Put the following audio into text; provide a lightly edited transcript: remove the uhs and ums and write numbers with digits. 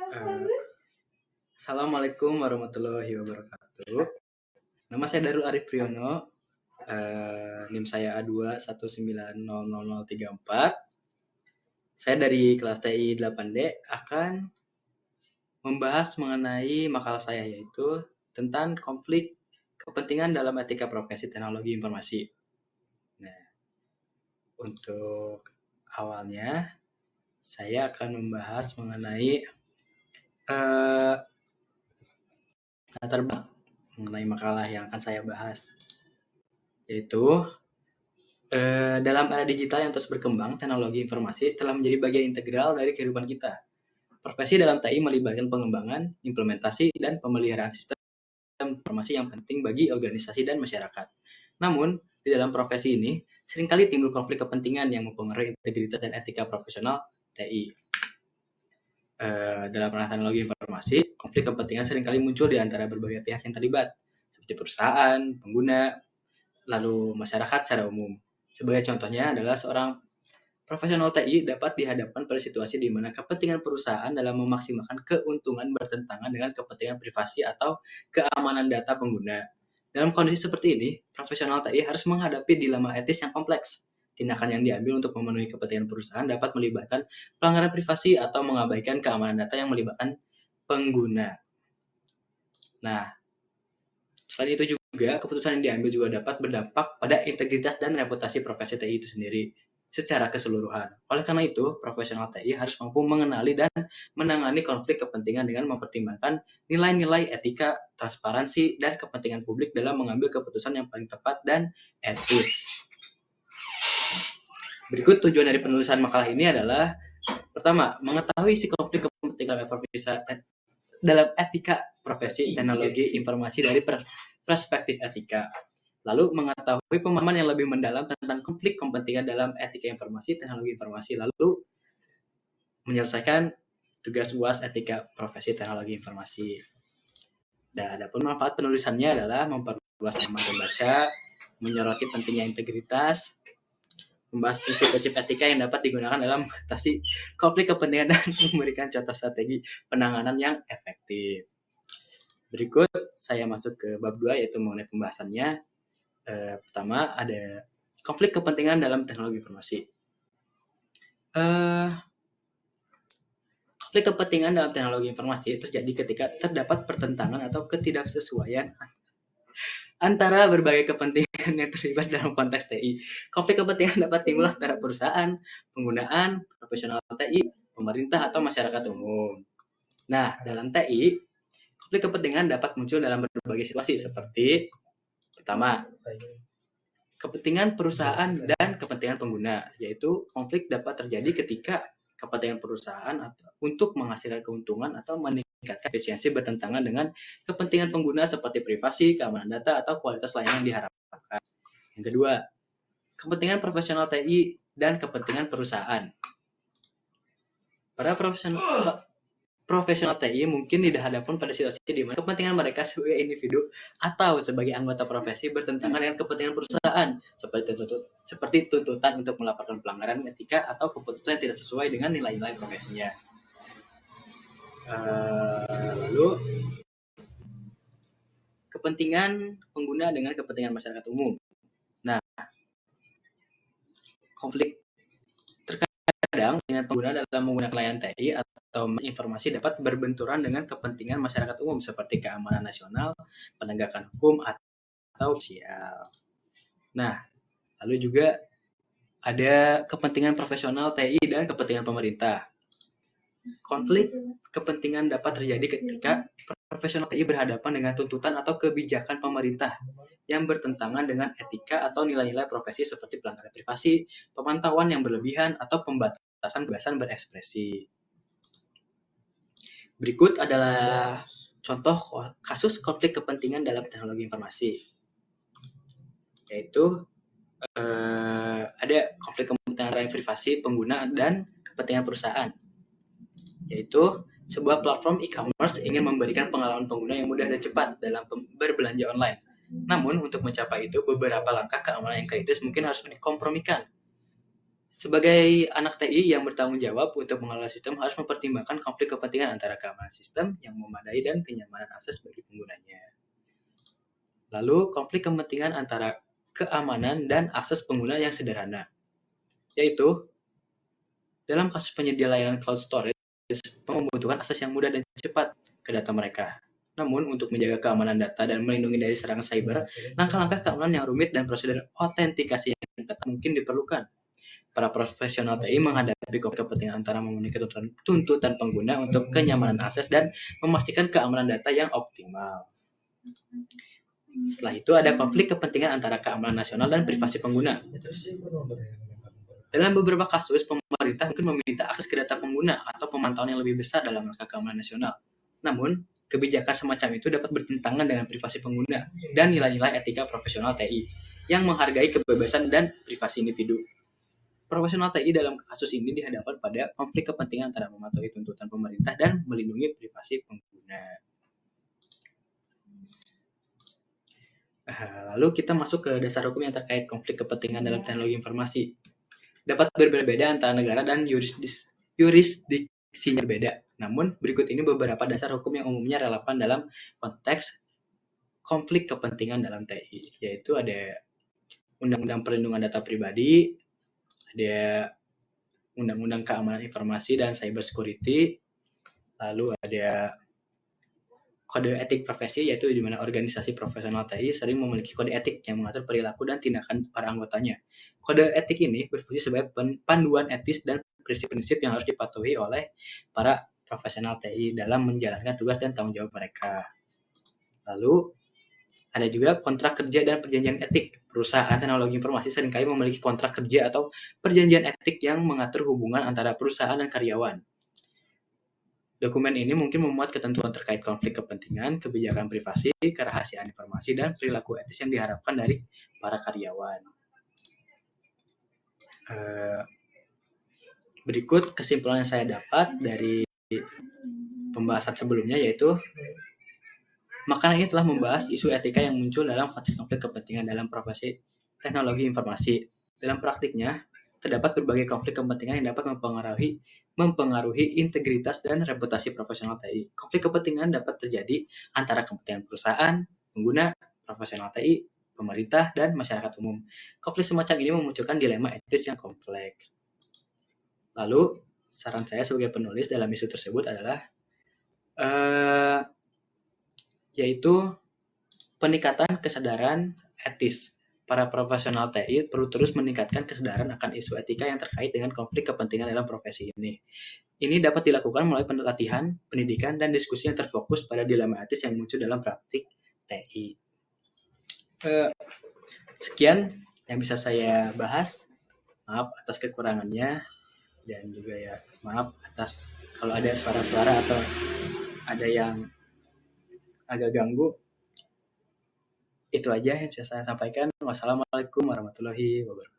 Eh, Assalamualaikum warahmatullahi wabarakatuh. Nama saya Darul Arif Priyono. NIM saya A2190034. Saya dari kelas TI 8D akan membahas mengenai makalah saya, yaitu tentang konflik kepentingan dalam etika profesi teknologi informasi. Nah, untuk awalnya saya akan membahas mengenai latar belakang mengenai makalah yang akan saya bahas, yaitu dalam era digital yang terus berkembang, teknologi informasi telah menjadi bagian integral dari kehidupan kita. Profesi dalam TI melibatkan pengembangan, implementasi, dan pemeliharaan sistem informasi yang penting bagi organisasi dan masyarakat. Namun, di dalam profesi ini, seringkali timbul konflik kepentingan yang mempengaruhi integritas dan etika profesional TI. Dalam ranah teknologi informasi, konflik kepentingan seringkali muncul di antara berbagai pihak yang terlibat, seperti perusahaan, pengguna, lalu masyarakat secara umum. Sebagai contohnya adalah seorang profesional TI dapat dihadapkan pada situasi di mana kepentingan perusahaan dalam memaksimalkan keuntungan bertentangan dengan kepentingan privasi atau keamanan data pengguna. Dalam kondisi seperti ini, profesional TI harus menghadapi dilema etis yang kompleks. Tindakan yang diambil untuk memenuhi kepentingan perusahaan dapat melibatkan pelanggaran privasi atau mengabaikan keamanan data yang melibatkan pengguna. Nah, selain itu juga, keputusan yang diambil juga dapat berdampak pada integritas dan reputasi profesi TI itu sendiri secara keseluruhan. Oleh karena itu, profesional TI harus mampu mengenali dan menangani konflik kepentingan dengan mempertimbangkan nilai-nilai etika, transparansi, dan kepentingan publik dalam mengambil keputusan yang paling tepat dan etis. Berikut tujuan dari penulisan makalah ini adalah: pertama, mengetahui isi konflik kepentingan dalam etika profesi teknologi informasi dari perspektif etika. Lalu mengetahui pemahaman yang lebih mendalam tentang konflik kepentingan dalam etika informasi, teknologi informasi, lalu menyelesaikan tugas UAS etika profesi teknologi informasi. Dan adapun manfaat penulisannya adalah memperluas tema pembaca, menyoroti pentingnya integritas, membahas prinsip-prinsip etika yang dapat digunakan dalam mengatasi konflik kepentingan dan memberikan contoh strategi penanganan yang efektif. Berikut saya masuk ke bab 2, yaitu mengenai pembahasannya. Pertama, ada konflik kepentingan dalam teknologi informasi. Konflik kepentingan dalam teknologi informasi terjadi ketika terdapat pertentangan atau ketidaksesuaian antara berbagai kepentingan yang terlibat dalam konteks TI. Konflik kepentingan dapat timbul antara perusahaan, penggunaan, profesional TI, pemerintah, atau masyarakat umum. Nah, dalam TI, konflik kepentingan dapat muncul dalam berbagai situasi seperti: pertama, kepentingan perusahaan dan kepentingan pengguna, yaitu konflik dapat terjadi ketika kepentingan perusahaan untuk menghasilkan keuntungan atau meningkatkan efisiensi bertentangan dengan kepentingan pengguna seperti privasi, keamanan data, atau kualitas layanan yang diharapkan. Yang kedua, kepentingan profesional TI dan kepentingan perusahaan. Para profesional TI mungkin dihadapkan pada situasi di mana kepentingan mereka sebagai individu atau sebagai anggota profesi bertentangan dengan kepentingan perusahaan, seperti tuntutan untuk melaporkan pelanggaran etika atau keputusan yang tidak sesuai dengan nilai-nilai profesinya. Lalu kepentingan pengguna dengan kepentingan masyarakat umum. Nah, konflik terkadang dengan pengguna dalam menggunakan layanan TI atau informasi dapat berbenturan dengan kepentingan masyarakat umum seperti keamanan nasional, penegakan hukum, atau sosial. Nah, lalu juga ada kepentingan profesional TI dan kepentingan pemerintah. Konflik kepentingan dapat terjadi ketika profesional TI berhadapan dengan tuntutan atau kebijakan pemerintah yang bertentangan dengan etika atau nilai-nilai profesi seperti pelanggaran privasi, pemantauan yang berlebihan, atau pembatasan kebebasan berekspresi. Berikut adalah contoh kasus konflik kepentingan dalam teknologi informasi, yaitu ada konflik kepentingan privasi pengguna dan kepentingan perusahaan, yaitu sebuah platform e-commerce ingin memberikan pengalaman pengguna yang mudah dan cepat dalam berbelanja online. Namun, untuk mencapai itu, beberapa langkah keamanan yang kritis mungkin harus dikompromikan. Sebagai anak TI yang bertanggung jawab untuk mengelola sistem harus mempertimbangkan konflik kepentingan antara keamanan sistem yang memadai dan kenyamanan akses bagi penggunanya. Lalu, konflik kepentingan antara keamanan dan akses pengguna yang sederhana, yaitu dalam kasus penyedia layanan cloud storage membutuhkan akses yang mudah dan cepat ke data mereka. Namun, untuk menjaga keamanan data dan melindungi dari serangan cyber, langkah-langkah keamanan yang rumit dan prosedur autentikasi yang ketat mungkin diperlukan. Para profesional TI menghadapi konflik kepentingan antara memenuhi tuntutan pengguna untuk kenyamanan akses dan memastikan keamanan data yang optimal. Setelah itu ada konflik kepentingan antara keamanan nasional dan privasi pengguna. Dalam beberapa kasus, pemerintah mungkin meminta akses ke data pengguna atau pemantauan yang lebih besar dalam rangka keamanan nasional. Namun, kebijakan semacam itu dapat bertentangan dengan privasi pengguna dan nilai-nilai etika profesional TI yang menghargai kebebasan dan privasi individu. Profesional TI dalam kasus ini dihadapkan pada konflik kepentingan antara mematuhi tuntutan pemerintah dan melindungi privasi pengguna. Lalu kita masuk ke dasar hukum yang terkait konflik kepentingan dalam teknologi informasi. Dapat berbeda-beda antara negara dan yurisdiksinya berbeda. Namun, berikut ini beberapa dasar hukum yang umumnya relevan dalam konteks konflik kepentingan dalam TI, yaitu ada Undang-Undang Perlindungan Data Pribadi, ada Undang-Undang Keamanan Informasi dan Cyber Security, lalu ada kode etik profesi, yaitu di mana organisasi profesional TI sering memiliki kode etik yang mengatur perilaku dan tindakan para anggotanya. Kode etik ini berfungsi sebagai panduan etis dan prinsip-prinsip yang harus dipatuhi oleh para profesional TI dalam menjalankan tugas dan tanggung jawab mereka. Lalu ada juga kontrak kerja dan perjanjian etik. Perusahaan teknologi informasi seringkali memiliki kontrak kerja atau perjanjian etik yang mengatur hubungan antara perusahaan dan karyawan. Dokumen ini mungkin memuat ketentuan terkait konflik kepentingan, kebijakan privasi, kerahasiaan informasi, dan perilaku etis yang diharapkan dari para karyawan. Berikut kesimpulan yang saya dapat dari pembahasan sebelumnya, yaitu makanan ini telah membahas isu etika yang muncul dalam konteks konflik kepentingan dalam profesi teknologi informasi. Dalam praktiknya, terdapat berbagai konflik kepentingan yang dapat mempengaruhi integritas dan reputasi profesional TI. Konflik kepentingan dapat terjadi antara kepentingan perusahaan, pengguna, profesional TI, pemerintah, dan masyarakat umum. Konflik semacam ini memunculkan dilema etis yang kompleks. Lalu, saran saya sebagai penulis dalam isu tersebut adalah yaitu peningkatan kesadaran etis. Para profesional TI perlu terus meningkatkan kesadaran akan isu etika yang terkait dengan konflik kepentingan dalam profesi ini. Ini dapat dilakukan melalui pelatihan, pendidikan, dan diskusi yang terfokus pada dilema etis yang muncul dalam praktik TI. Sekian yang bisa saya bahas. Maaf atas kekurangannya, dan juga ya maaf atas kalau ada suara-suara atau ada yang agak ganggu. Itu aja yang bisa saya sampaikan. Wassalamualaikum warahmatullahi wabarakatuh.